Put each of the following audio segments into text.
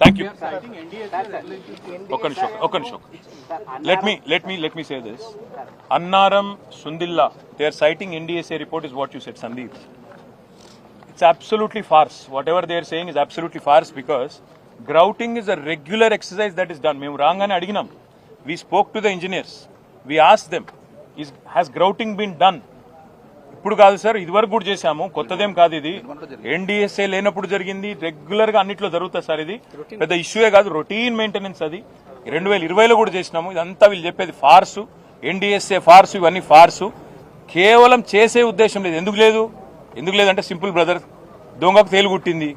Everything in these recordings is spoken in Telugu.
Thank you. ఒక్క నిమిషం. Let me say this. Annaram, Sundilla, they are citing NDSA report is what you said, Sandeep. It's absolutely farce. Whatever they are saying is absolutely farce because grouting is a regular exercise that is done. Memu rangane adiginam. We spoke to the engineers. We asked them, has grouting been done? ఇప్పుడు కాదు సార్, ఇదివరకు కూడా చేశాము, కొత్తదేం కాదు ఇది. ఎన్డీఎస్ఏ లేనప్పుడు జరిగింది, రెగ్యులర్ గా అన్నిట్లో జరుగుతుంది సార్. ఇది పెద్ద ఇష్యూయే కాదు, రొటీన్ మెయింటెనెన్స్. అది 2020లో కూడా చేసినాము. ఇదంతా వీళ్ళు చెప్పేది ఫార్సు, ఎన్డీఎస్ఏ ఫార్సు, ఇవన్నీ ఫార్సు. కేవలం చేసే ఉద్దేశం లేదు. ఎందుకు లేదంటే సింపుల్ బ్రదర్, దొంగకు తేలుగుట్టింది.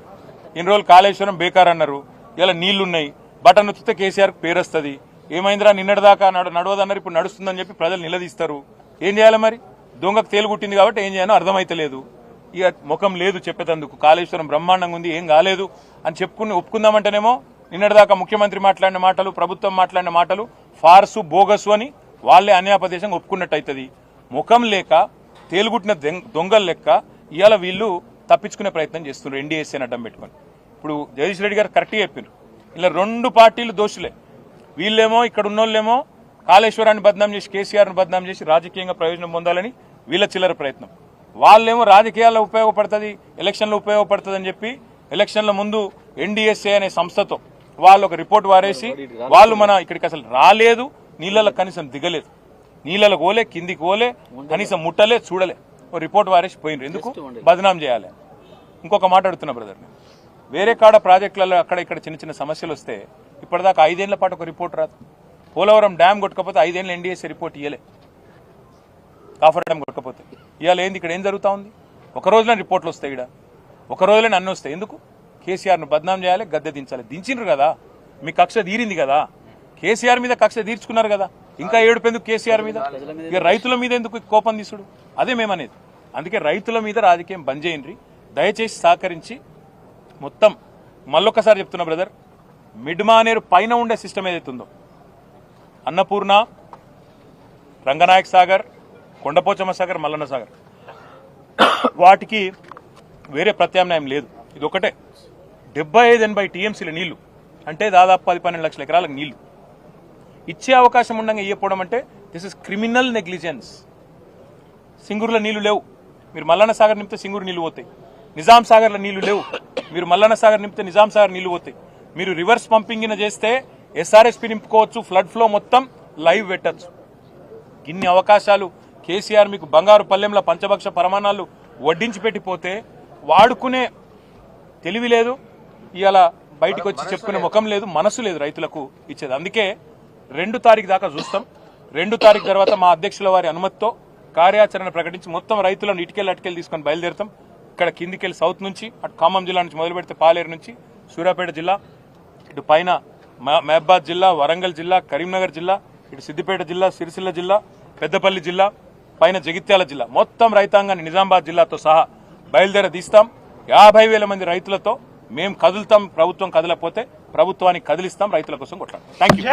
ఇన్ని రోజులు కాళేశ్వరం బేకార్ అన్నారు, ఇలా నీళ్లున్నాయి, బటన్ నొత్తితే కేసీఆర్ పేరు వస్తుంది. ఏమైందిరా నిన్నటిదాకా నడవదన్నారు, ఇప్పుడు నడుస్తుందని చెప్పి ప్రజలు నిలదీస్తారు. ఏం చేయాలి మరి? దొంగకు తేలుగుట్టింది కాబట్టి ఏం చేయాలో అర్థమైతలేదు. ఇక ముఖం లేదు చెప్పేటందుకు. కాళేశ్వరం బ్రహ్మాండంగా ఉంది, ఏం కాలేదు అని ఒప్పుకుందామంటేనేమో నిన్నటిదాకా ముఖ్యమంత్రి మాట్లాడిన మాటలు, ప్రభుత్వం మాట్లాడిన మాటలు ఫార్సు, బోగసు అని వాళ్లే అన్యాపదేశంగా ఒప్పుకున్నట్టు అవుతుంది. ముఖం లేక తేలుగుట్టిన దొంగలు లెక్క ఇవాళ వీళ్ళు తప్పించుకునే ప్రయత్నం చేస్తున్నారు ఎన్డీఎస్ఏని అడ్డం పెట్టుకుని. ఇప్పుడు జగదీష్ రెడ్డి గారు కరెక్ట్గా చెప్పారు, ఇలా రెండు పార్టీలు దోషులే. వీళ్ళేమో ఇక్కడ ఉన్నోళ్ళేమో కాళేశ్వరాన్ని బద్నాం చేసి, కేసీఆర్ను బద్నాం చేసి రాజకీయంగా ప్రయోజనం పొందాలని వీళ్ళ చిల్లర ప్రయత్నం. వాళ్ళేమో రాజకీయాల్లో ఉపయోగపడుతుంది, ఎలక్షన్లో ఉపయోగపడుతుంది అని చెప్పి ఎలక్షన్ల ముందు ఎన్డీఎస్ఏ అనే సంస్థతో వాళ్ళు ఒక రిపోర్ట్ వారేసి వాళ్ళు మన ఇక్కడికి అసలు రాలేదు, నీళ్ళలో కనీసం దిగలేదు, నీళ్ళలో పోలే, కిందికి పోలే, కనీసం ముట్టలే, చూడలే, ఓ రిపోర్ట్ వారేసి పోయినరు. ఎందుకు బద్నాం చేయాలి? ఇంకొక మాట అడుగుతున్నా బ్రదర్, వేరే కాడ ప్రాజెక్టులలో అక్కడ ఇక్కడ చిన్న చిన్న సమస్యలు వస్తే ఇప్పటిదాకా 5 ఏళ్ల పాటు ఒక రిపోర్ట్ రాదు. పోలవరం డ్యామ్ కొట్టకపోతే 5 ఏళ్ళు ఎన్డీఎస్ఏ రిపోర్ట్ ఇయ్యలే. కాఫర్ డ్యామ్ కొట్టకపోతే ఇవాళ ఏంది? ఇక్కడ ఏం జరుగుతూ ఉంది? ఒక రోజులో రిపోర్ట్లు వస్తాయి, ఇక్కడ ఒక రోజులోనే అన్నీ వస్తాయి. ఎందుకు? కేసీఆర్ను బద్నాం చేయాలి, గద్దె దించాలి. దించిండ్రు కదా, మీ కక్ష తీరింది కదా, కేసీఆర్ మీద కక్ష తీర్చుకున్నారు కదా, ఇంకా ఏడుపెందుకు కేసీఆర్ మీద? ఇక రైతుల మీద ఎందుకు కోపం తీసుడు? అదే మేమనేది. అందుకే రైతుల మీద రాజకీయం బంద్ చేయండి, దయచేసి సహకరించి. మొత్తం మళ్ళొక్కసారి చెప్తున్నా బ్రదర్, మిడ్మానేరు పైన ఉండే సిస్టమ్ ఏదైతుందో, అన్నపూర్ణ, రంగనాయక్ సాగర్, కొండపోచమ్మ సాగర్, మల్లన్న సాగర్, వాటికి వేరే ప్రత్యామ్నాయం లేదు. ఇది ఒకటే 75-80 టీఎంసీల నీళ్లు, అంటే దాదాపు 10-12 లక్షల ఎకరాలకు నీళ్లు ఇచ్చే అవకాశం ఉండగా ఇవ్వకపోవడం అంటే దిస్ ఇస్ క్రిమినల్ నెగ్లిజెన్స్. సింగూరులో నీళ్లు లేవు, మీరు మల్లన్న సాగర్ నింపితే సింగూరు నీళ్లు పోతాయి. నిజాం సాగర్లో నీళ్లు లేవు, మీరు మల్లన్న సాగర్ నింపితే నిజాం సాగర్ నీళ్లు పోతాయి. మీరు రివర్స్ పంపింగ్ చేస్తే ఎస్ఆర్ఎస్పీ నింపుకోవచ్చు, ఫ్లడ్ ఫ్లో మొత్తం లైవ్ పెట్టచ్చు. ఇన్ని అవకాశాలు కేసీఆర్ మీకు బంగారు పల్లెంలో పంచభక్ష పరమాణాలు వడ్డించి పెట్టిపోతే వాడుకునే తెలివి లేదు, ఇవాళ బయటకు వచ్చి చెప్పుకునే ముఖం లేదు, మనసు లేదు రైతులకు ఇచ్చేది. అందుకే 2 తారీఖు దాకా చూస్తాం. 2 తారీఖు తర్వాత మా అధ్యక్షుల వారి అనుమతితో కార్యాచరణ ప్రకటించి మొత్తం రైతులను ఇటుకెళ్ళి అటుకెళ్ళి తీసుకొని బయలుదేరుతాం. ఇక్కడ కిందికెళ్ళి సౌత్ నుంచి, అటు ఖమ్మం జిల్లా నుంచి మొదలు పెడితే పాలేరు నుంచి సూర్యాపేట జిల్లా, ఇటు పైన మహబాద్ జిల్లా, వరంగల్ జిల్లా, కరీంనగర్ జిల్లా, ఇటు సిద్దిపేట జిల్లా, సిరిసిల్ల జిల్లా, పెద్దపల్లి జిల్లా, పైన జగిత్యాల జిల్లా, మొత్తం రైతాంగాన్ని నిజామాబాద్ జిల్లాతో సహా బయలుదేరదీస్తాం. 50,000 మంది రైతులతో మేము కదులుతాం. ప్రభుత్వం కదలకపోతే ప్రభుత్వానికి కదిలిస్తాం, రైతుల కోసం కొట్లాడతాం. Thank you.